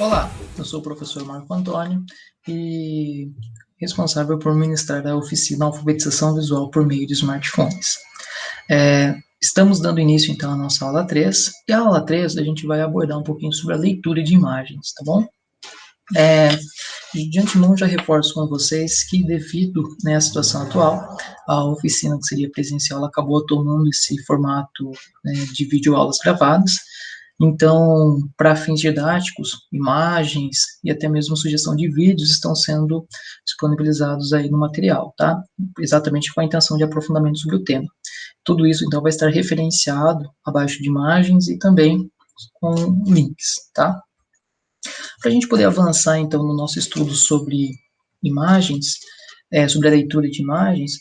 Olá, eu sou o professor Marco Antônio e responsável por ministrar a oficina Alfabetização Visual por meio de smartphones. Estamos dando início então à nossa aula 3, e a aula 3 a gente vai abordar um pouquinho sobre a leitura de imagens, tá bom? De antemão já reforço com vocês que devido à situação atual, a oficina que seria presencial ela acabou tomando esse formato de videoaulas gravadas. Então, para fins didáticos, imagens e até mesmo sugestão de vídeos estão sendo disponibilizados aí no material, tá? Exatamente com a intenção de aprofundamento sobre o tema. Tudo isso, então, vai estar referenciado abaixo de imagens e também com links, tá? Para a gente poder avançar, então, no nosso estudo sobre imagens, sobre a leitura de imagens,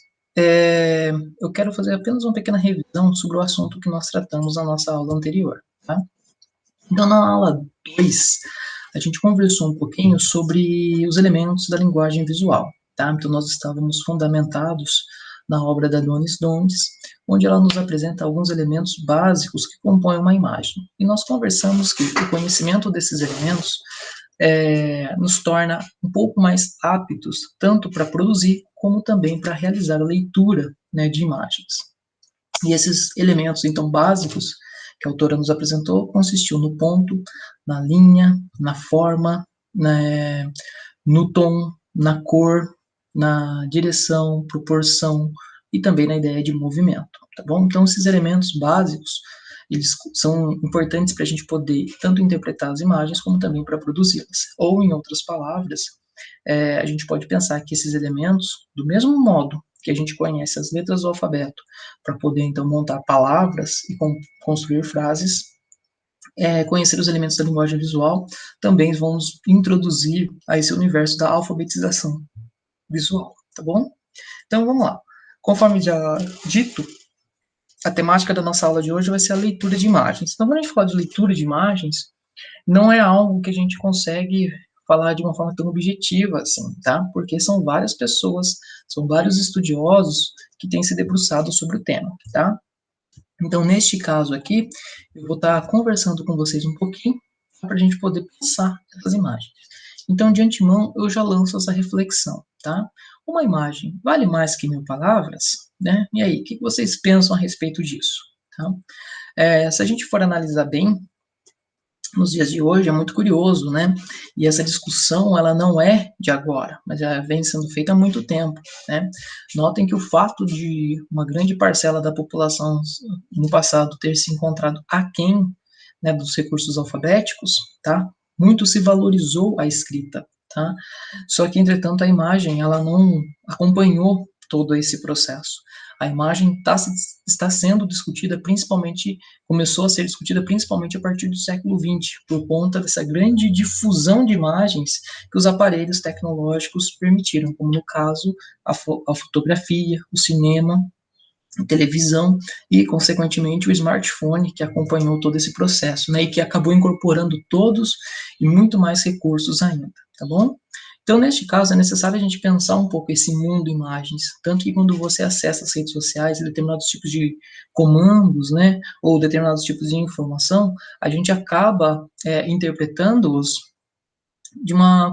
eu quero fazer apenas uma pequena revisão sobre o assunto que nós tratamos na nossa aula anterior, tá? Então, na aula 2, a gente conversou um pouquinho sobre os elementos da linguagem visual, tá? Então, nós estávamos fundamentados na obra da Donis Donnes, onde ela nos apresenta alguns elementos básicos que compõem uma imagem. E nós conversamos que o conhecimento desses elementos nos torna um pouco mais aptos, tanto para produzir, como também para realizar a leitura, de imagens. E esses elementos, então, básicos, que a autora nos apresentou, consistiu no ponto, na linha, na forma, no tom, na cor, na direção, proporção e também na ideia de movimento, tá bom? Então, esses elementos básicos, eles são importantes para a gente poder tanto interpretar as imagens como também para produzi-las. Ou, em outras palavras, a gente pode pensar que esses elementos, do mesmo modo que a gente conhece as letras do alfabeto para poder, então, montar palavras e construir frases, conhecer os elementos da linguagem visual também vão nos introduzir a esse universo da alfabetização visual, tá bom? Então, vamos lá. Conforme já dito, a temática da nossa aula de hoje vai ser a leitura de imagens. Então, quando a gente fala de leitura de imagens, não é algo que a gente consegue falar de uma forma tão objetiva assim, tá? Porque são várias pessoas, são vários estudiosos que têm se debruçado sobre o tema, tá? Então, neste caso aqui, eu vou estar conversando com vocês um pouquinho para a gente poder pensar essas imagens. Então, de antemão, eu já lanço essa reflexão, tá? Uma imagem vale mais que 1000 palavras, né? E aí, o que vocês pensam a respeito disso? Tá? Se a gente for analisar bem, nos dias de hoje é muito curioso, né? E essa discussão, ela não é de agora, mas já vem sendo feita há muito tempo, né? Notem que o fato de uma grande parcela da população no passado ter se encontrado aquém, né, dos recursos alfabéticos, tá? Muito se valorizou a escrita, tá? Só que, entretanto, a imagem, ela não acompanhou todo esse processo. A imagem está sendo discutida principalmente, começou a ser discutida principalmente a partir do século XX, por conta dessa grande difusão de imagens que os aparelhos tecnológicos permitiram, como no caso a fotografia, o cinema, a televisão e, consequentemente, o smartphone, que acompanhou todo esse processo, né, e que acabou incorporando todos e muito mais recursos ainda, tá bom? Então, neste caso, é necessário a gente pensar um pouco esse mundo imagens, tanto que quando você acessa as redes sociais e determinados tipos de comandos, né, ou determinados tipos de informação, a gente acaba interpretando-os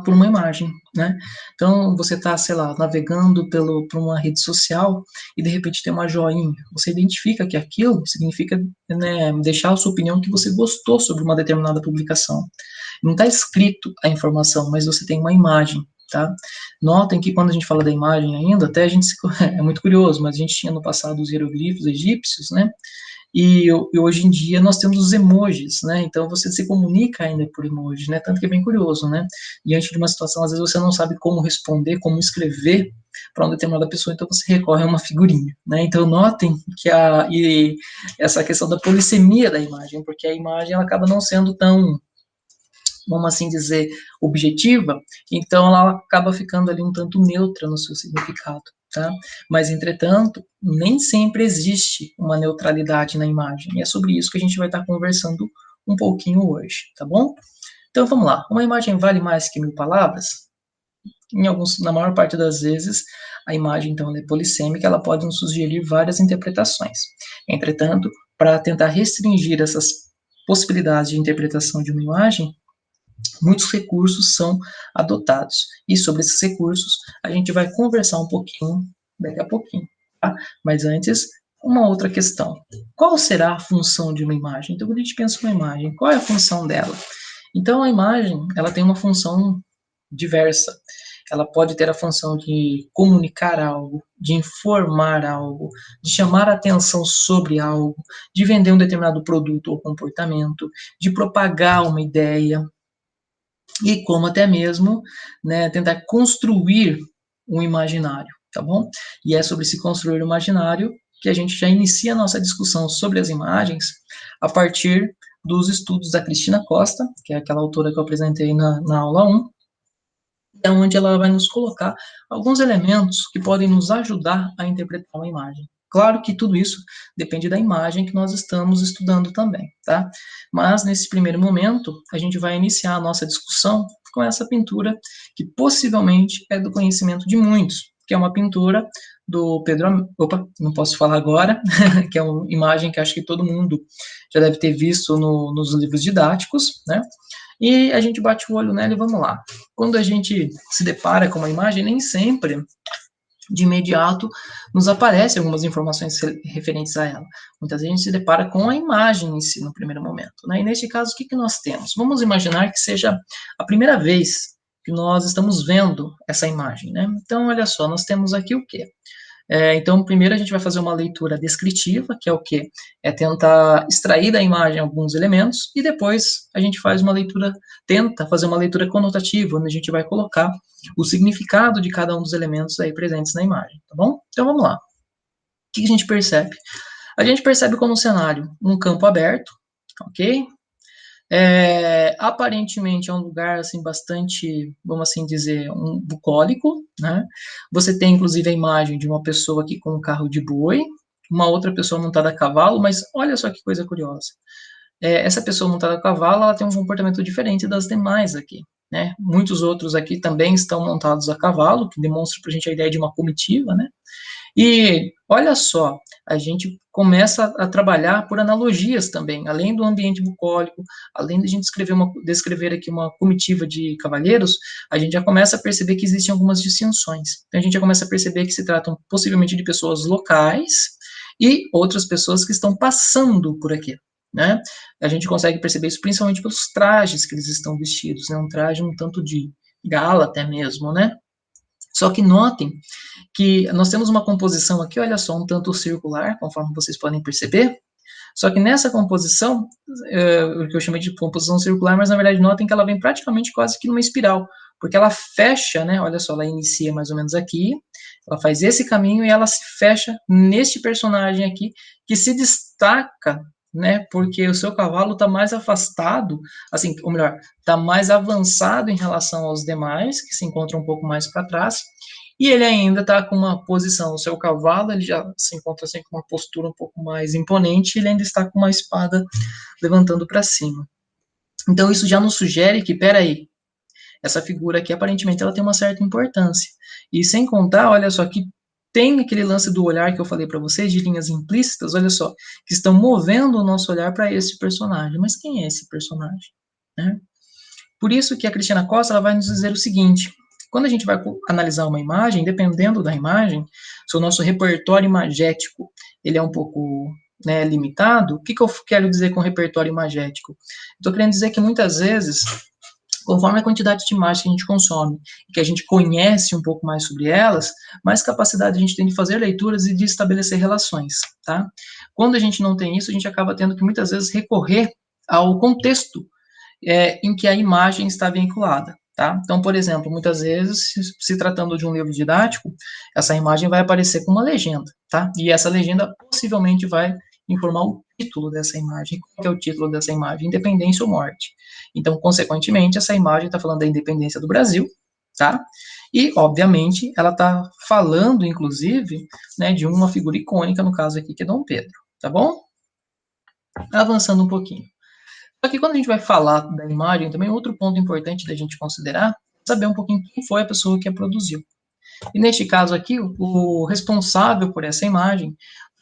por uma imagem, né? Então, você está, sei lá, navegando por uma rede social e de repente tem uma joinha. Você identifica que aquilo significa, né, deixar a sua opinião que você gostou sobre uma determinada publicação. Não está escrito a informação, mas você tem uma imagem, tá? Notem que quando a gente fala da imagem ainda, até a gente é muito curioso, mas a gente tinha no passado os hieroglifos egípcios, né? E hoje em dia nós temos os emojis, né? Então você se comunica ainda por emoji, né? Tanto que é bem curioso, né? Diante de uma situação, às vezes você não sabe como responder, como escrever para uma determinada pessoa, então você recorre a uma figurinha, né? Então notem que essa questão da polissemia da imagem, porque a imagem ela acaba não sendo tão, vamos assim dizer, objetiva, então ela acaba ficando ali um tanto neutra no seu significado. Tá? Mas, entretanto, nem sempre existe uma neutralidade na imagem, e é sobre isso que a gente vai estar conversando um pouquinho hoje, tá bom? Então, vamos lá. Uma imagem vale mais que 1000 palavras? Na maior parte das vezes, a imagem, então, é polissêmica, ela pode nos sugerir várias interpretações. Entretanto, para tentar restringir essas possibilidades de interpretação de uma imagem, muitos recursos são adotados. E sobre esses recursos, a gente vai conversar um pouquinho daqui a pouquinho, tá? Mas antes, uma outra questão. Qual será a função de uma imagem? Então, quando a gente pensa numa imagem, qual é a função dela? Então, a imagem, ela tem uma função diversa. Ela pode ter a função de comunicar algo, de informar algo, de chamar a atenção sobre algo, de vender um determinado produto ou comportamento, de propagar uma ideia, e como até mesmo, né, tentar construir um imaginário, tá bom? E é sobre se construir um imaginário que a gente já inicia a nossa discussão sobre as imagens a partir dos estudos da Cristina Costa, que é aquela autora que eu apresentei na aula 1, é onde ela vai nos colocar alguns elementos que podem nos ajudar a interpretar uma imagem. Claro que tudo isso depende da imagem que nós estamos estudando também, tá? Mas, nesse primeiro momento, a gente vai iniciar a nossa discussão com essa pintura, que possivelmente é do conhecimento de muitos, que é uma pintura do Pedro... Opa, não posso falar agora, que é uma imagem que acho que todo mundo já deve ter visto nos livros didáticos, né? E a gente bate o olho nela e vamos lá. Quando a gente se depara com uma imagem, nem sempre de imediato nos aparecem algumas informações referentes a ela. Muitas vezes a gente se depara com a imagem em si no primeiro momento, né? E neste caso, o que nós temos? Vamos imaginar que seja a primeira vez que nós estamos vendo essa imagem, né? Então, olha só, nós temos aqui o quê? Então, primeiro a gente vai fazer uma leitura descritiva, que é o quê? É tentar extrair da imagem alguns elementos, e depois a gente faz uma leitura, tenta fazer uma leitura conotativa, onde a gente vai colocar o significado de cada um dos elementos aí presentes na imagem, tá bom? Então, vamos lá. O que a gente percebe? A gente percebe como cenário um campo aberto, ok? Aparentemente é um lugar assim bastante, vamos assim dizer, um bucólico, né? Você tem inclusive a imagem de uma pessoa aqui com um carro de boi, uma outra pessoa montada a cavalo, mas olha só que coisa curiosa. Essa pessoa montada a cavalo, ela tem um comportamento diferente das demais aqui, né? Muitos outros aqui também estão montados a cavalo, que demonstra para a gente a ideia de uma comitiva, né? E olha só, a gente começa a trabalhar por analogias também, além do ambiente bucólico, além de a gente descrever aqui uma comitiva de cavalheiros, a gente já começa a perceber que existem algumas distinções. Então, a gente já começa a perceber que se tratam possivelmente de pessoas locais e outras pessoas que estão passando por aqui, né? A gente consegue perceber isso principalmente pelos trajes que eles estão vestidos, né? Um traje um tanto de gala até mesmo, né? Só que notem que nós temos uma composição aqui, olha só, um tanto circular, conforme vocês podem perceber, só que nessa composição, o que eu chamei de composição circular, mas na verdade notem que ela vem praticamente quase que numa espiral, porque ela fecha, né, olha só, ela inicia mais ou menos aqui, ela faz esse caminho e ela se fecha neste personagem aqui, que se destaca, né, porque o seu cavalo está mais afastado, assim, ou melhor, está mais avançado em relação aos demais, que se encontram um pouco mais para trás, e ele ainda está com uma posição, o seu cavalo, ele já se encontra assim, com uma postura um pouco mais imponente, e ele ainda está com uma espada levantando para cima. Então isso já nos sugere que, peraí, essa figura aqui, aparentemente, ela tem uma certa importância. E sem contar, olha só, que tem aquele lance do olhar que eu falei para vocês, de linhas implícitas, olha só, que estão movendo o nosso olhar para esse personagem. Mas quem é esse personagem? Né? Por isso que a Cristina Costa ela vai nos dizer o seguinte: quando a gente vai analisar uma imagem, dependendo da imagem, se o nosso repertório imagético ele é um pouco, né, limitado, o que eu quero dizer com repertório imagético? Estou querendo dizer que muitas vezes, conforme a quantidade de imagens que a gente consome, e que a gente conhece um pouco mais sobre elas, mais capacidade a gente tem de fazer leituras e de estabelecer relações, tá? Quando a gente não tem isso, a gente acaba tendo que muitas vezes recorrer ao contexto em que a imagem está vinculada, tá? Então, por exemplo, muitas vezes, se tratando de um livro didático, essa imagem vai aparecer com uma legenda, tá? E essa legenda possivelmente vai informar o título dessa imagem. Qual é o título dessa imagem? Independência ou morte. Então, consequentemente, essa imagem está falando da independência do Brasil, tá? E, obviamente, ela está falando, inclusive, né, de uma figura icônica, no caso aqui, que é Dom Pedro, tá bom? Avançando um pouquinho. Só que quando a gente vai falar da imagem, também outro ponto importante da gente considerar é saber um pouquinho quem foi a pessoa que a produziu. E neste caso aqui, o responsável por essa imagem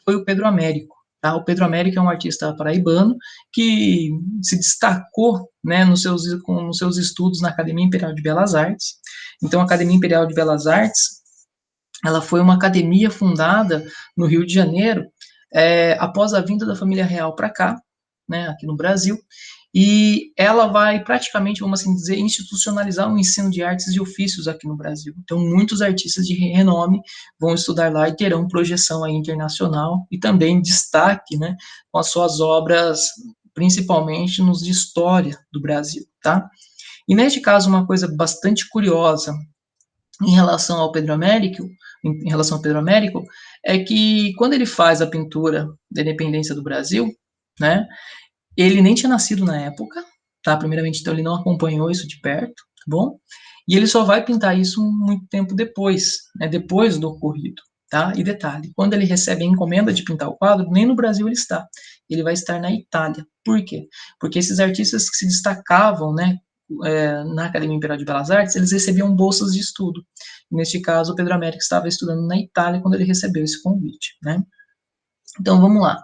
foi o Pedro Américo. Tá? O Pedro Américo é um artista paraibano que se destacou, né, nos seus estudos na Academia Imperial de Belas Artes. Então, a Academia Imperial de Belas Artes, ela foi uma academia fundada no Rio de Janeiro, após a vinda da família real para cá, né, aqui no Brasil, e ela vai praticamente, vamos assim dizer, institucionalizar o ensino de artes e ofícios aqui no Brasil. Então, muitos artistas de renome vão estudar lá e terão projeção aí internacional e também destaque, né, com as suas obras, principalmente nos de história do Brasil, tá? E neste caso, uma coisa bastante curiosa em relação ao Pedro Américo, é que quando ele faz a pintura da independência do Brasil, né, ele nem tinha nascido na época, tá? Primeiramente, então ele não acompanhou isso de perto, tá bom? E ele só vai pintar isso muito tempo depois, né, depois do ocorrido, tá? E detalhe, quando ele recebe a encomenda de pintar o quadro, nem no Brasil ele está, ele vai estar na Itália. Por quê? Porque esses artistas que se destacavam, né, na Academia Imperial de Belas Artes, eles recebiam bolsas de estudo. Neste caso, o Pedro Américo estava estudando na Itália quando ele recebeu esse convite, né? Então, vamos lá.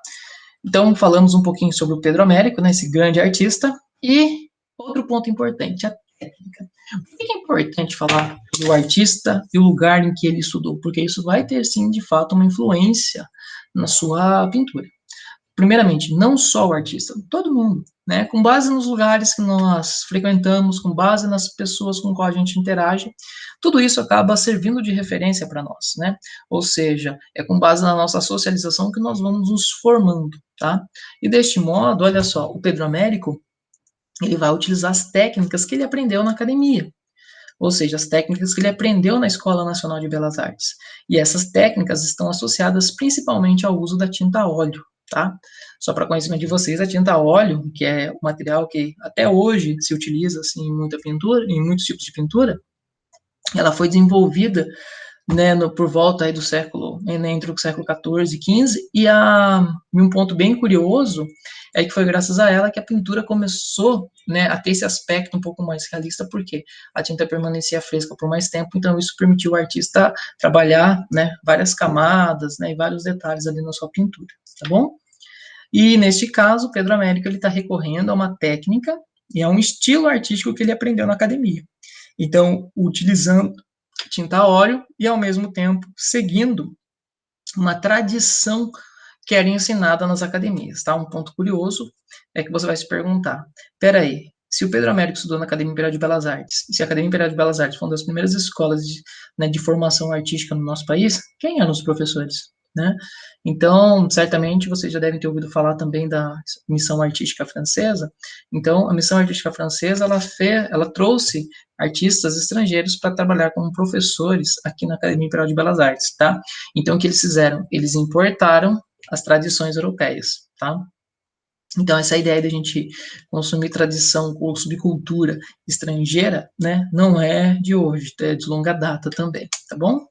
Então, falamos um pouquinho sobre o Pedro Américo, né, esse grande artista, e outro ponto importante, a técnica. Por que é importante falar do artista e o lugar em que ele estudou? Porque isso vai ter, sim, de fato, uma influência na sua pintura. Primeiramente, não só o artista, todo mundo, né? Com base nos lugares que nós frequentamos, com base nas pessoas com quais a gente interage, tudo isso acaba servindo de referência para nós, né? Ou seja, é com base na nossa socialização que nós vamos nos formando, tá? E deste modo, olha só, o Pedro Américo, ele vai utilizar as técnicas que ele aprendeu na academia, ou seja, as técnicas que ele aprendeu na Escola Nacional de Belas Artes. E essas técnicas estão associadas principalmente ao uso da tinta a óleo, tá? Só para conhecimento de vocês, a tinta a óleo, que é um material que até hoje se utiliza assim, em muita pintura, em muitos tipos de pintura, ela foi desenvolvida, né, por volta aí do século, entre o século XIV e XV, e um ponto bem curioso é que foi graças a ela que a pintura começou, né, a ter esse aspecto um pouco mais realista, porque a tinta permanecia fresca por mais tempo, então isso permitiu o artista trabalhar, né, várias camadas, né, e vários detalhes ali na sua pintura, tá bom? E neste caso, Pedro Américo ele está recorrendo a uma técnica e a um estilo artístico que ele aprendeu na academia. Então, utilizando tinta a óleo e, ao mesmo tempo, seguindo uma tradição que era ensinada nas academias, tá? Um ponto curioso é que você vai se perguntar, peraí, se o Pedro Américo estudou na Academia Imperial de Belas Artes, e se a Academia Imperial de Belas Artes foi uma das primeiras escolas né, de formação artística no nosso país, quem eram os professores, né? Então, certamente vocês já devem ter ouvido falar também da missão artística francesa. Então, a missão artística francesa, ela trouxe artistas estrangeiros para trabalhar como professores aqui na Academia Imperial de Belas Artes, tá? Então, o que eles fizeram? Eles importaram as tradições europeias, tá? Então, essa ideia de a gente consumir tradição ou subcultura estrangeira, né, não é de hoje, é de longa data também, tá bom?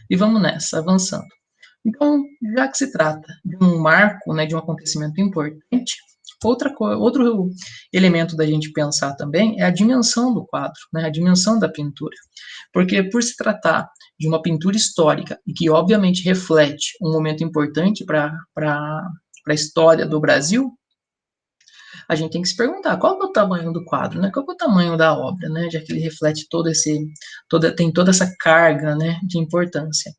E vamos nessa, avançando. Então, já que se trata de um marco, né, de um acontecimento importante, outro elemento da gente pensar também é a dimensão do quadro, né, a dimensão da pintura. Porque por se tratar de uma pintura histórica e que obviamente reflete um momento importante para a história do Brasil, a gente tem que se perguntar qual é o tamanho do quadro, né? Qual é o tamanho da obra, né? Já que ele reflete tem toda essa carga, né, de importância.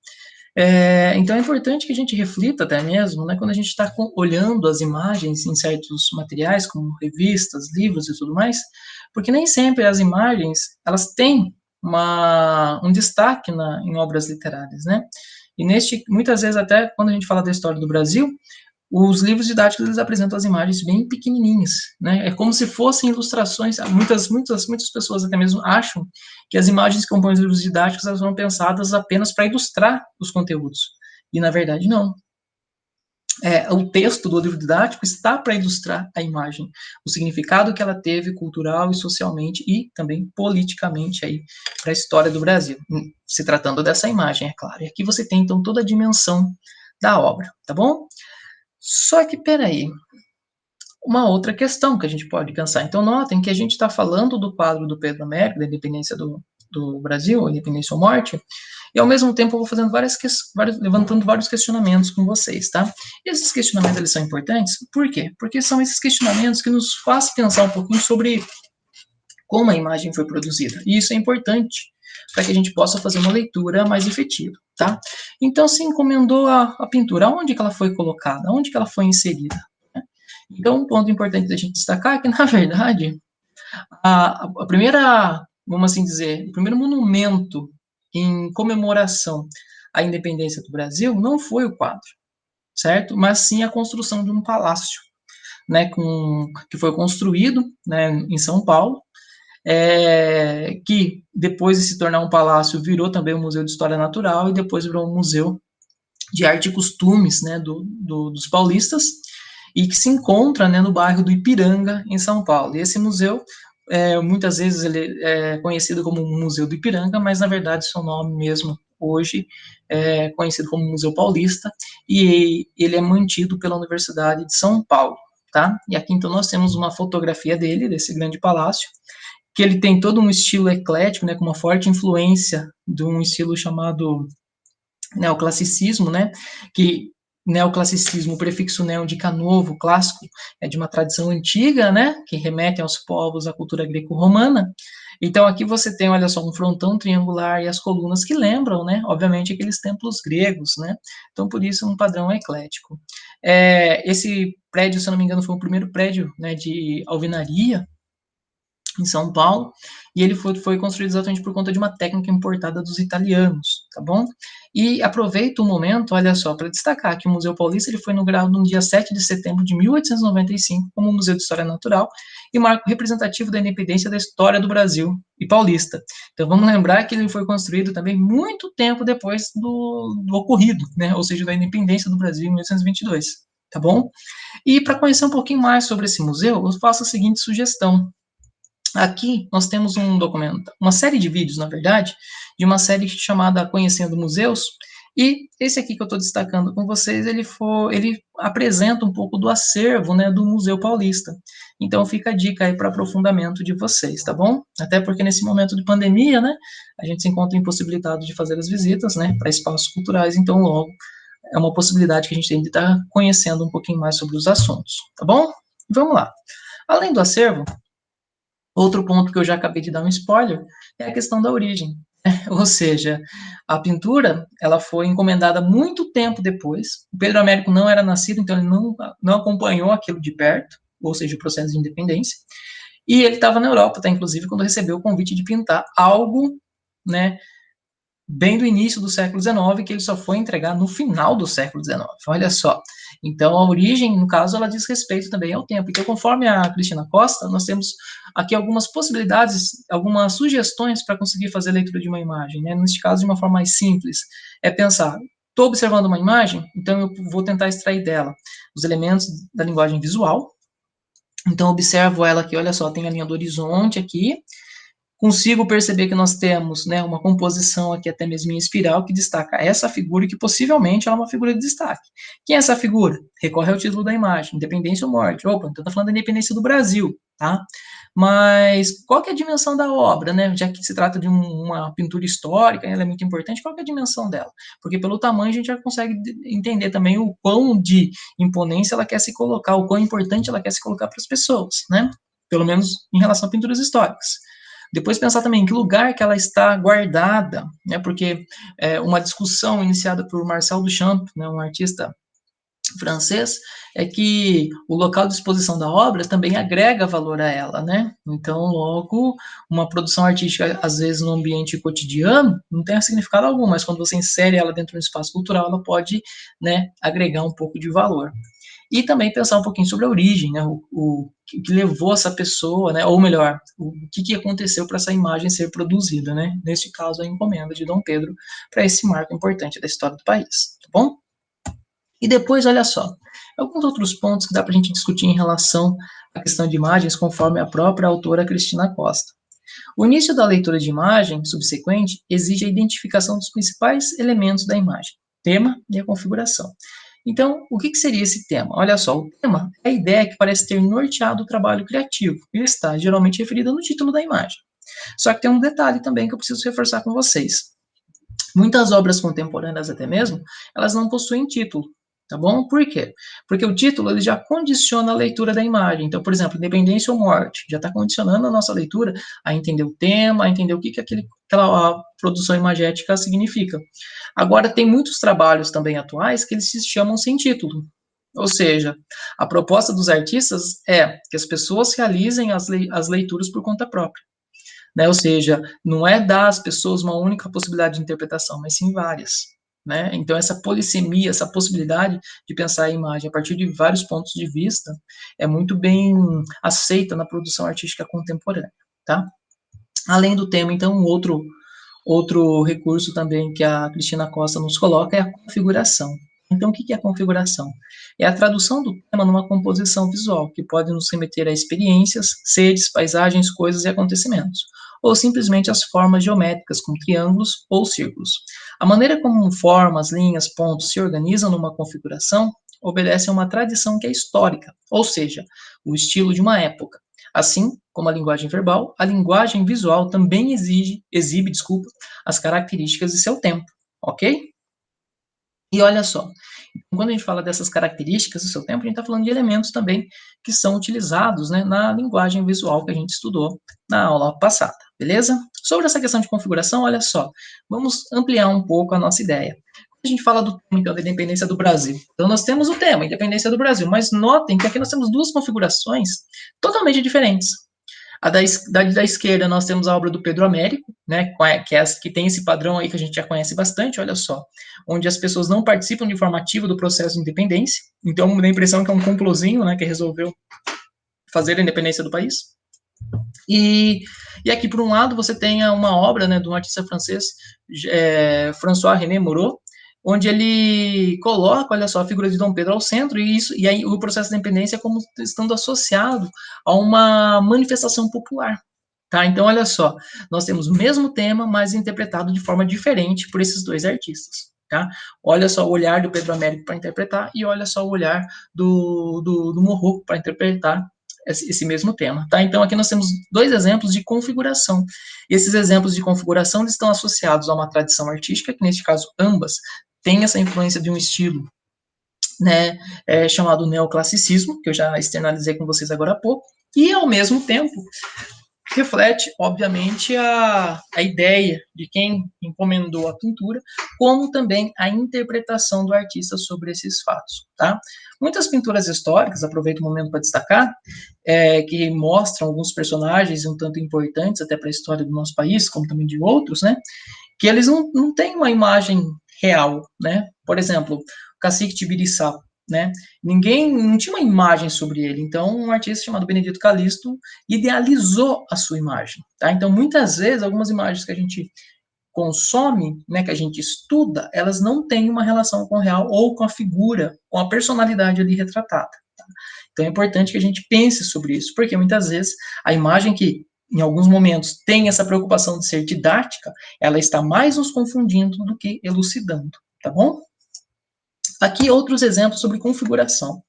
Então é importante que a gente reflita até mesmo, né, quando a gente está olhando as imagens em certos materiais, como revistas, livros e tudo mais, porque nem sempre as imagens, elas têm um destaque em obras literárias, né? E muitas vezes até quando a gente fala da história do Brasil, os livros didáticos eles apresentam as imagens bem pequenininhas, né? É como se fossem ilustrações. Muitas pessoas até mesmo acham que as imagens que compõem os livros didáticos elas foram pensadas apenas para ilustrar os conteúdos. E na verdade não. O texto do livro didático está para ilustrar a imagem, o significado que ela teve cultural e socialmente e também politicamente aí para a história do Brasil, se tratando dessa imagem, é claro. E aqui você tem então toda a dimensão da obra, tá bom? Só que, peraí, uma outra questão que a gente pode pensar. Então, notem que a gente está falando do quadro do Pedro Américo, da independência do Brasil, Independência ou Morte, e ao mesmo tempo eu vou fazendo levantando vários questionamentos com vocês, tá? E esses questionamentos, eles são importantes, por quê? Porque são esses questionamentos que nos fazem pensar um pouquinho sobre como a imagem foi produzida, e isso é importante para que a gente possa fazer uma leitura mais efetiva, tá? Então, se encomendou a pintura, onde que ela foi colocada? Onde que ela foi inserida? Então, um ponto importante da gente destacar é que, na verdade, a primeira, vamos assim dizer, o primeiro monumento em comemoração à independência do Brasil não foi o quadro, certo? Mas sim a construção de um palácio, né, que foi construído, né, em São Paulo, que depois de se tornar um palácio virou também um museu de história natural e depois virou um museu de arte e costumes, né, dos paulistas, e que se encontra, né, no bairro do Ipiranga, em São Paulo. E esse museu, muitas vezes ele é conhecido como Museu do Ipiranga, mas na verdade seu nome mesmo hoje é conhecido como Museu Paulista, e ele é mantido pela Universidade de São Paulo, tá? E aqui então nós temos uma fotografia dele, desse grande palácio, que ele tem todo um estilo eclético, né, com uma forte influência de um estilo chamado neoclassicismo, né, que neoclassicismo, o prefixo neo indica novo, clássico, é de uma tradição antiga, né, que remete aos povos, à cultura greco-romana. Então aqui você tem, olha só, um frontão triangular e as colunas que lembram, né, obviamente aqueles templos gregos, né, então por isso um padrão eclético. Esse prédio, se eu não me engano, foi o primeiro prédio, né, de alvenaria em São Paulo, e ele foi construído exatamente por conta de uma técnica importada dos italianos, tá bom? E aproveito o momento, olha só, para destacar que o Museu Paulista ele foi inaugurado no dia 7 de setembro de 1895 como Museu de História Natural e marco representativo da independência da história do Brasil e paulista. Então vamos lembrar que ele foi construído também muito tempo depois do ocorrido, né? Ou seja, da independência do Brasil em 1822, tá bom? E para conhecer um pouquinho mais sobre esse museu, eu faço a seguinte sugestão. Aqui nós temos um documento, uma série de vídeos, na verdade, de uma série chamada Conhecendo Museus, e esse aqui que eu estou destacando com vocês, ele apresenta um pouco do acervo, né, do Museu Paulista. Então fica a dica aí para aprofundamento de vocês, tá bom? Até porque nesse momento de pandemia, né, a gente se encontra impossibilitado de fazer as visitas, né, para espaços culturais, então logo é uma possibilidade que a gente tem de estar conhecendo um pouquinho mais sobre os assuntos, tá bom? Vamos lá. Além do acervo, outro ponto que eu já acabei de dar um spoiler é a questão da origem. Ou seja, a pintura ela foi encomendada muito tempo depois. O Pedro Américo não era nascido, então ele não acompanhou aquilo de perto, ou seja, o processo de independência. E ele estava na Europa, tá, inclusive, quando recebeu o convite de pintar algo, né, bem do início do século XIX, que ele só foi entregar no final do século XIX. Olha só. Então, a origem, no caso, ela diz respeito também ao tempo. Então, conforme a Cristina Costa, nós temos aqui algumas possibilidades, algumas sugestões para conseguir fazer a leitura de uma imagem, né? Neste caso, de uma forma mais simples. É pensar, estou observando uma imagem, então eu vou tentar extrair dela os elementos da linguagem visual. Então, observo ela aqui, olha só, tem a linha do horizonte aqui, consigo perceber que nós temos, né, uma composição aqui até mesmo em espiral que destaca essa figura e que possivelmente ela é uma figura de destaque. Quem é essa figura? Recorre ao título da imagem, Independência ou Morte. Opa, então tá falando da independência do Brasil, tá? Mas qual que é a dimensão da obra, né? Já que se trata de uma pintura histórica, ela é muito importante, qual que é a dimensão dela? Porque pelo tamanho a gente já consegue entender também o quão de imponência ela quer se colocar, o quão importante ela quer se colocar para as pessoas, né? Pelo menos em relação a pinturas históricas. Depois pensar também em que lugar que ela está guardada, né? Porque uma discussão iniciada por Marcel Duchamp, né, um artista francês, é que o local de exposição da obra também agrega valor a ela, né? Então, logo, uma produção artística, às vezes, no ambiente cotidiano, não tem significado algum, mas quando você insere ela dentro do espaço cultural, ela pode, né, agregar um pouco de valor. E também pensar um pouquinho sobre a origem, né, o que levou essa pessoa, né, ou melhor, o que aconteceu para essa imagem ser produzida, né, neste caso a encomenda de Dom Pedro para esse marco importante da história do país, tá bom? E depois, olha só, alguns outros pontos que dá para a gente discutir em relação à questão de imagens, conforme a própria autora Cristina Costa. O início da leitura de imagem subsequente exige a identificação dos principais elementos da imagem, tema e a configuração. Então, o que seria esse tema? Olha só, o tema é a ideia que parece ter norteado o trabalho criativo e está geralmente referida no título da imagem. Só que tem um detalhe também que eu preciso reforçar com vocês. Muitas obras contemporâneas até mesmo, elas não possuem título, tá bom? Por quê? Porque o título ele já condiciona a leitura da imagem. Então, por exemplo, Independência ou Morte, já está condicionando a nossa leitura a entender o tema, a entender o que aquela produção imagética significa. Agora, tem muitos trabalhos também atuais que eles se chamam sem título. Ou seja, a proposta dos artistas é que as pessoas realizem as leituras por conta própria. Né? Ou seja, não é dar às pessoas uma única possibilidade de interpretação, mas sim várias. Né? Então, essa polissemia, essa possibilidade de pensar a imagem a partir de vários pontos de vista é muito bem aceita na produção artística contemporânea. Tá? Além do tema, então, outro recurso também que a Cristina Costa nos coloca é a configuração. Então, o que é a configuração? É a tradução do tema numa composição visual, que pode nos remeter a experiências, seres, paisagens, coisas e acontecimentos, ou simplesmente as formas geométricas, como triângulos ou círculos. A maneira como formas, linhas, pontos se organizam numa configuração obedece a uma tradição que é histórica, ou seja, o estilo de uma época. Assim como a linguagem verbal, a linguagem visual também exibe, as características de seu tempo, ok? E olha só, quando a gente fala dessas características do seu tempo, a gente está falando de elementos também que são utilizados, né, na linguagem visual que a gente estudou na aula passada, beleza? Sobre essa questão de configuração, olha só, vamos ampliar um pouco a nossa ideia. A gente fala do tema, então, da independência do Brasil. Então, nós temos o tema, independência do Brasil, mas notem que aqui nós temos duas configurações totalmente diferentes. Da esquerda, nós temos a obra do Pedro Américo, né, que tem esse padrão aí que a gente já conhece bastante, olha só, onde as pessoas não participam de forma ativa do processo de independência, então dá a impressão que é um complozinho, né, que resolveu fazer a independência do país. E aqui, por um lado, você tem uma obra, né, de um artista francês, François René Moreau, onde ele coloca, olha só, a figura de Dom Pedro ao centro, e aí o processo de independência é como estando associado a uma manifestação popular. Tá? Então, olha só, nós temos o mesmo tema, mas interpretado de forma diferente por esses dois artistas. Tá? Olha só o olhar do Pedro Américo para interpretar e olha só o olhar do Moreau para interpretar esse mesmo tema. Tá? Então, aqui nós temos dois exemplos de configuração. E esses exemplos de configuração eles estão associados a uma tradição artística, que neste caso ambas têm essa influência de um estilo, né, chamado neoclassicismo, que eu já externalizei com vocês agora há pouco, e ao mesmo tempo reflete, obviamente, a ideia de quem encomendou a pintura, como também a interpretação do artista sobre esses fatos. Tá? Muitas pinturas históricas, aproveito o momento para destacar, que mostram alguns personagens um tanto importantes até para a história do nosso país, como também de outros, né, que eles não têm uma imagem real. Né? Por exemplo, o cacique Tibiriçá, né? Ninguém, não tinha uma imagem sobre ele, então um artista chamado Benedito Calixto idealizou a sua imagem, tá? Então muitas vezes algumas imagens que a gente consome, né, que a gente estuda, elas não têm uma relação com o real ou com a figura, com a personalidade ali retratada. Tá? Então é importante que a gente pense sobre isso, porque muitas vezes a imagem que em alguns momentos tem essa preocupação de ser didática, ela está mais nos confundindo do que elucidando, tá bom? Aqui outros exemplos sobre configuração.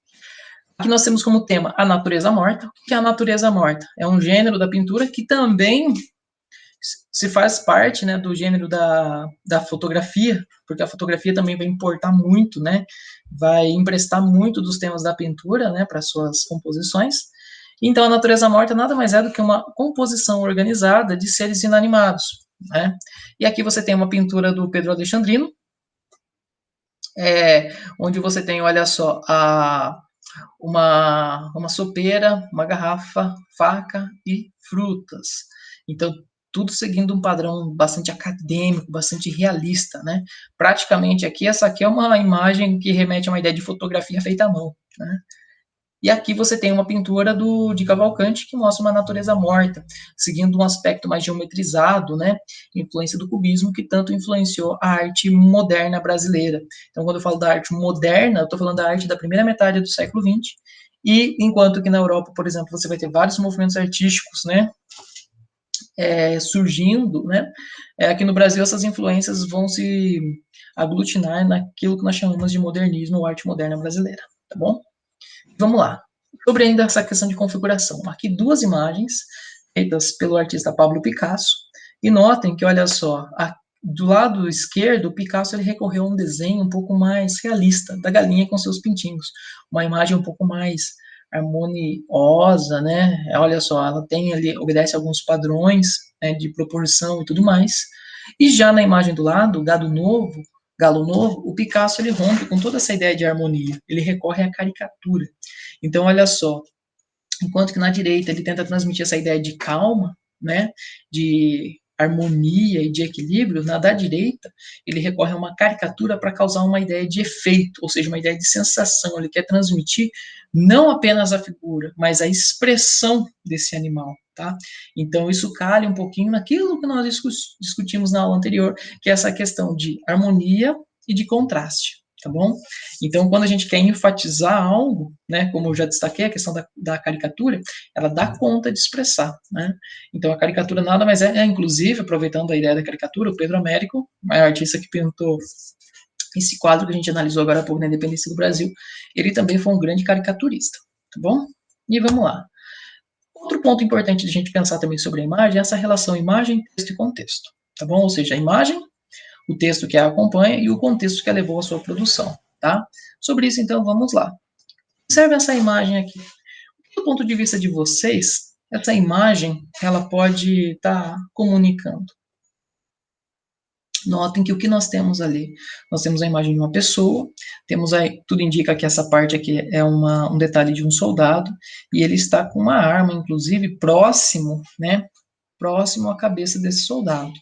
Aqui nós temos como tema a natureza morta. O que é a natureza morta? É um gênero da pintura que também se faz parte, né, do gênero da fotografia, porque a fotografia também vai importar muito, né, vai emprestar muito dos temas da pintura, né, para suas composições. Então a natureza morta nada mais é do que uma composição organizada de seres inanimados, né? E aqui você tem uma pintura do Pedro Alexandrino, onde você tem, olha só, uma sopeira, uma garrafa, faca e frutas. Então, tudo seguindo um padrão bastante acadêmico, bastante realista, né? Praticamente aqui, essa aqui é uma imagem que remete a uma ideia de fotografia feita à mão, né? E aqui você tem uma pintura de Cavalcanti que mostra uma natureza morta, seguindo um aspecto mais geometrizado, né? Influência do cubismo que tanto influenciou a arte moderna brasileira. Então, quando eu falo da arte moderna, eu estou falando da arte da primeira metade do século XX, e enquanto que na Europa, por exemplo, você vai ter vários movimentos artísticos, né? Surgindo, né? Aqui no Brasil essas influências vão se aglutinar naquilo que nós chamamos de modernismo ou arte moderna brasileira, tá bom? Vamos lá. Sobre ainda essa questão de configuração. Aqui duas imagens feitas pelo artista Pablo Picasso. E notem que, olha só, do lado esquerdo, o Picasso ele recorreu a um desenho um pouco mais realista, da galinha com seus pintinhos. Uma imagem um pouco mais harmoniosa, né? Olha só, ela tem ali, obedece a alguns padrões, né, de proporção e tudo mais. E já na imagem do lado, Galo Novo, o Picasso ele rompe com toda essa ideia de harmonia. Ele recorre à caricatura. Então, olha só, enquanto que na direita ele tenta transmitir essa ideia de calma, né, de harmonia e de equilíbrio, na da direita ele recorre a uma caricatura para causar uma ideia de efeito, ou seja, uma ideia de sensação. Ele quer transmitir não apenas a figura, mas a expressão desse animal, tá? Então isso calha um pouquinho naquilo que nós discutimos na aula anterior, que é essa questão de harmonia e de contraste, tá bom? Então, quando a gente quer enfatizar algo, né, como eu já destaquei, a questão da caricatura, ela dá conta de expressar, né? Então, a caricatura nada mais inclusive, aproveitando a ideia da caricatura, o Pedro Américo, maior artista que pintou esse quadro que a gente analisou agora há pouco na Independência do Brasil, ele também foi um grande caricaturista, tá bom? E vamos lá. Outro ponto importante de a gente pensar também sobre a imagem é essa relação imagem, texto e contexto, tá bom? Ou seja, a imagem, o texto que a acompanha e o contexto que a levou à sua produção, tá? Sobre isso, então, vamos lá. Observe essa imagem aqui. Do ponto de vista de vocês, essa imagem, ela pode estar comunicando. Notem que o que nós temos ali, nós temos a imagem de uma pessoa, temos aí, tudo indica que essa parte aqui é um detalhe de um soldado, e ele está com uma arma, inclusive, próximo, né, próximo à cabeça desse soldado.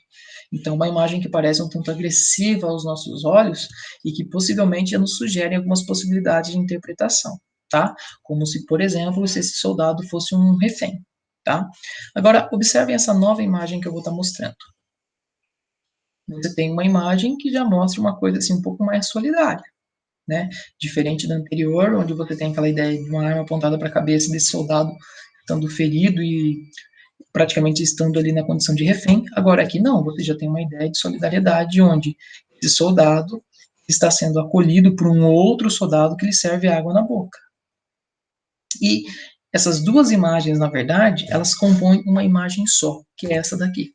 Então, uma imagem que parece um tanto agressiva aos nossos olhos e que possivelmente já nos sugere algumas possibilidades de interpretação, tá? Como se, por exemplo, se esse soldado fosse um refém, tá? Agora, observem essa nova imagem que eu vou estar mostrando. Você tem uma imagem que já mostra uma coisa assim um pouco mais solidária, né? Diferente da anterior, onde você tem aquela ideia de uma arma apontada para a cabeça desse soldado estando ferido e praticamente estando ali na condição de refém. Agora aqui não, você já tem uma ideia de solidariedade, onde esse soldado está sendo acolhido por um outro soldado que lhe serve água na boca. E essas duas imagens, na verdade, elas compõem uma imagem só, que é essa daqui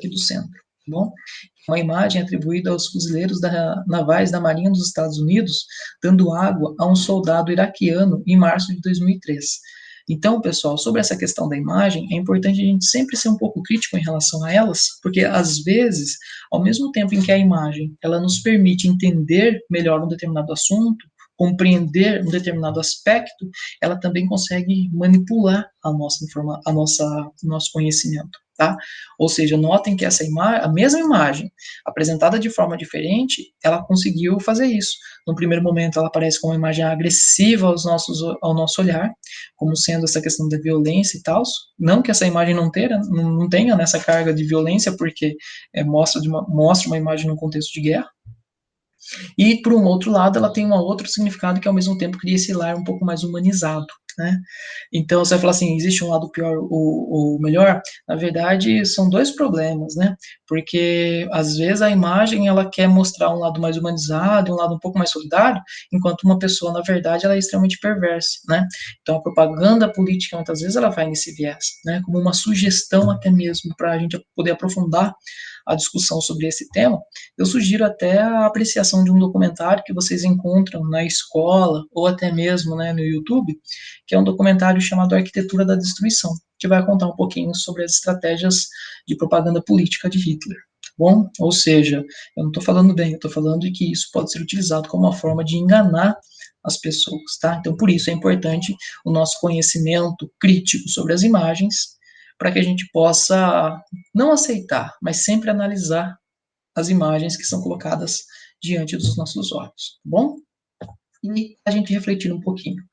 do centro, tá bom? Uma imagem atribuída aos fuzileiros navais da Marinha dos Estados Unidos, dando água a um soldado iraquiano em março de 2003. Então, pessoal, sobre essa questão da imagem, é importante a gente sempre ser um pouco crítico em relação a elas, porque às vezes, ao mesmo tempo em que a imagem ela nos permite entender melhor um determinado assunto, compreender um determinado aspecto, ela também consegue manipular nosso conhecimento, tá? Ou seja, notem que a mesma imagem, apresentada de forma diferente, ela conseguiu fazer isso. No primeiro momento, ela aparece como uma imagem agressiva ao nosso olhar, como sendo essa questão da violência e tal. Não que essa imagem não tenha nessa carga de violência, porque mostra uma imagem num contexto de guerra. E, por um outro lado, ela tem um outro significado que, ao mesmo tempo, cria esse lar um pouco mais humanizado, né? Então, você vai falar assim, existe um lado pior ou melhor? Na verdade, são dois problemas, né? Porque, às vezes, a imagem, ela quer mostrar um lado mais humanizado, um lado um pouco mais solidário, enquanto uma pessoa, na verdade, ela é extremamente perversa, né? Então, a propaganda política, muitas vezes, ela vai nesse viés, né? Como uma sugestão até mesmo para a gente poder aprofundar a discussão sobre esse tema, eu sugiro até a apreciação de um documentário que vocês encontram na escola ou até mesmo, né, no YouTube, que é um documentário chamado Arquitetura da Destruição, que vai contar um pouquinho sobre as estratégias de propaganda política de Hitler. Bom, ou seja, eu não estou falando bem, eu estou falando de que isso pode ser utilizado como uma forma de enganar as pessoas, tá? Então, por isso é importante o nosso conhecimento crítico sobre as imagens, para que a gente possa não aceitar, mas sempre analisar as imagens que são colocadas diante dos nossos olhos, tá bom? E a gente refletir um pouquinho.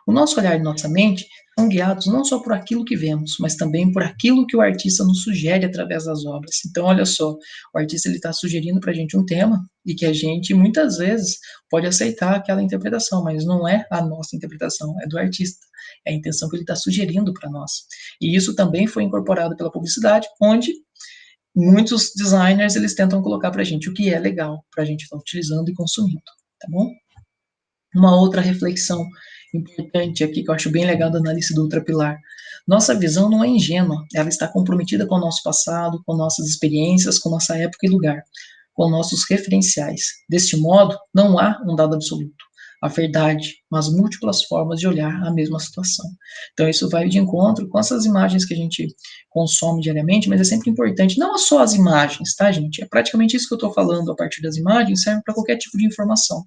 O nosso olhar e nossa mente são guiados não só por aquilo que vemos, mas também por aquilo que o artista nos sugere através das obras. Então, olha só, o artista está sugerindo para a gente um tema e que a gente, muitas vezes, pode aceitar aquela interpretação, mas não é a nossa interpretação, é do artista. É a intenção que ele está sugerindo para nós. E isso também foi incorporado pela publicidade, onde muitos designers eles tentam colocar para a gente o que é legal para a gente estar utilizando e consumindo, tá bom? Uma outra reflexão importante aqui que eu acho bem legal da análise do ultrapilar. Nossa visão não é ingênua, ela está comprometida com o nosso passado, com nossas experiências, com nossa época e lugar, com nossos referenciais. Deste modo, não há um dado absoluto, a verdade, mas múltiplas formas de olhar a mesma situação. Então, isso vai de encontro com essas imagens que a gente consome diariamente, mas é sempre importante, não só as imagens, tá, gente? É praticamente isso que eu estou falando a partir das imagens, serve para qualquer tipo de informação.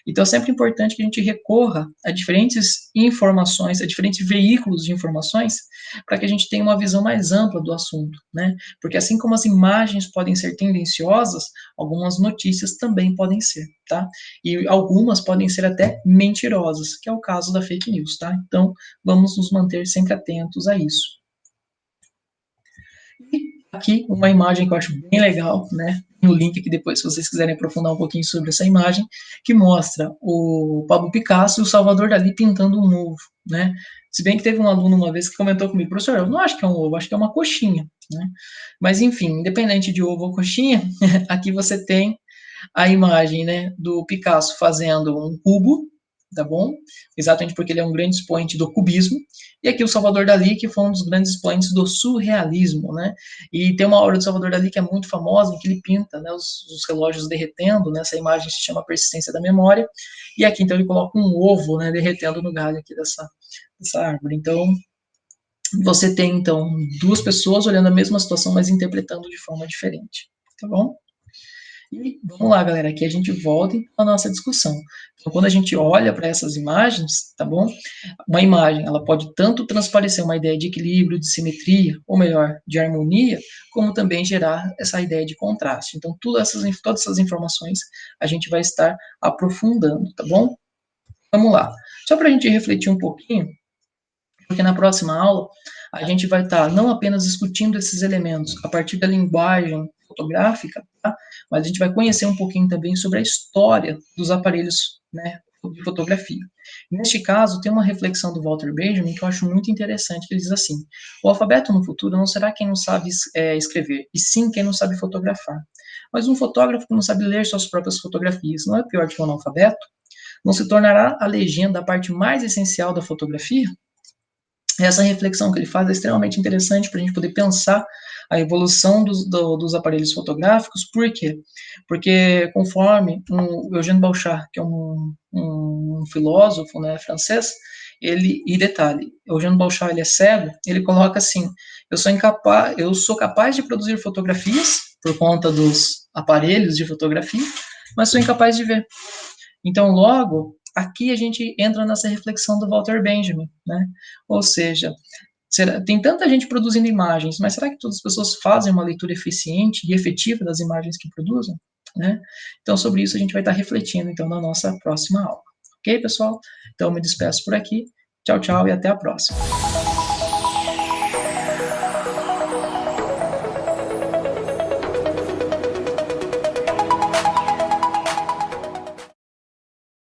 Então, é sempre importante que a gente recorra a diferentes informações, a diferentes veículos de informações, para que a gente tenha uma visão mais ampla do assunto, né? Porque assim como as imagens podem ser tendenciosas, algumas notícias também podem ser, tá? E algumas podem ser até mentirosas, que é o caso da fake news, tá? Então, vamos nos manter sempre atentos a isso. E aqui uma imagem que eu acho bem legal, né? No link aqui depois, se vocês quiserem aprofundar um pouquinho sobre essa imagem, que mostra o Pablo Picasso e o Salvador Dalí pintando um ovo, né? Se bem que teve um aluno uma vez que comentou comigo, professor, eu não acho que é um ovo, acho que é uma coxinha, né? Mas enfim, independente de ovo ou coxinha, aqui você tem a imagem, né, do Picasso fazendo um cubo, tá bom? Exatamente porque ele é um grande expoente do cubismo. E aqui o Salvador Dalí, que foi um dos grandes expoentes do surrealismo, né? E tem uma obra do Salvador Dalí que é muito famosa, em que ele pinta, né, os relógios derretendo, né? Essa imagem se chama Persistência da Memória. E aqui, então, ele coloca um ovo, né, derretendo no galho aqui dessa árvore. Então, você tem, então, duas pessoas olhando a mesma situação, mas interpretando de forma diferente, tá bom? E vamos lá, galera, aqui a gente volta à nossa discussão. Então, quando a gente olha para essas imagens, tá bom? Uma imagem, ela pode tanto transparecer uma ideia de equilíbrio, de simetria, ou melhor, de harmonia, como também gerar essa ideia de contraste. Então, todas essas informações a gente vai estar aprofundando, tá bom? Vamos lá. Só para a gente refletir um pouquinho, porque na próxima aula a gente vai estar não apenas discutindo esses elementos a partir da linguagem fotográfica, tá? Mas a gente vai conhecer um pouquinho também sobre a história dos aparelhos, né, de fotografia. Neste caso, tem uma reflexão do Walter Benjamin que eu acho muito interessante, que ele diz assim: o alfabeto no futuro não será quem não sabe escrever, e sim quem não sabe fotografar. Mas um fotógrafo que não sabe ler suas próprias fotografias não é pior que um analfabeto? Não se tornará a legenda a parte mais essencial da fotografia? Essa reflexão que ele faz é extremamente interessante para a gente poder pensar a evolução dos aparelhos fotográficos. Por quê? Porque conforme o Eugène Bauchard, que é um filósofo, né, francês, e detalhe, Eugène Bauchard, ele é cego, ele coloca assim: eu sou capaz de produzir fotografias por conta dos aparelhos de fotografia, mas sou incapaz de ver. Então, logo, aqui a gente entra nessa reflexão do Walter Benjamin, né? Ou seja, tem tanta gente produzindo imagens, mas será que todas as pessoas fazem uma leitura eficiente e efetiva das imagens que produzem? Né? Então, sobre isso a gente vai estar refletindo, então, na nossa próxima aula. Ok, pessoal? Então, eu me despeço por aqui. Tchau, tchau e até a próxima.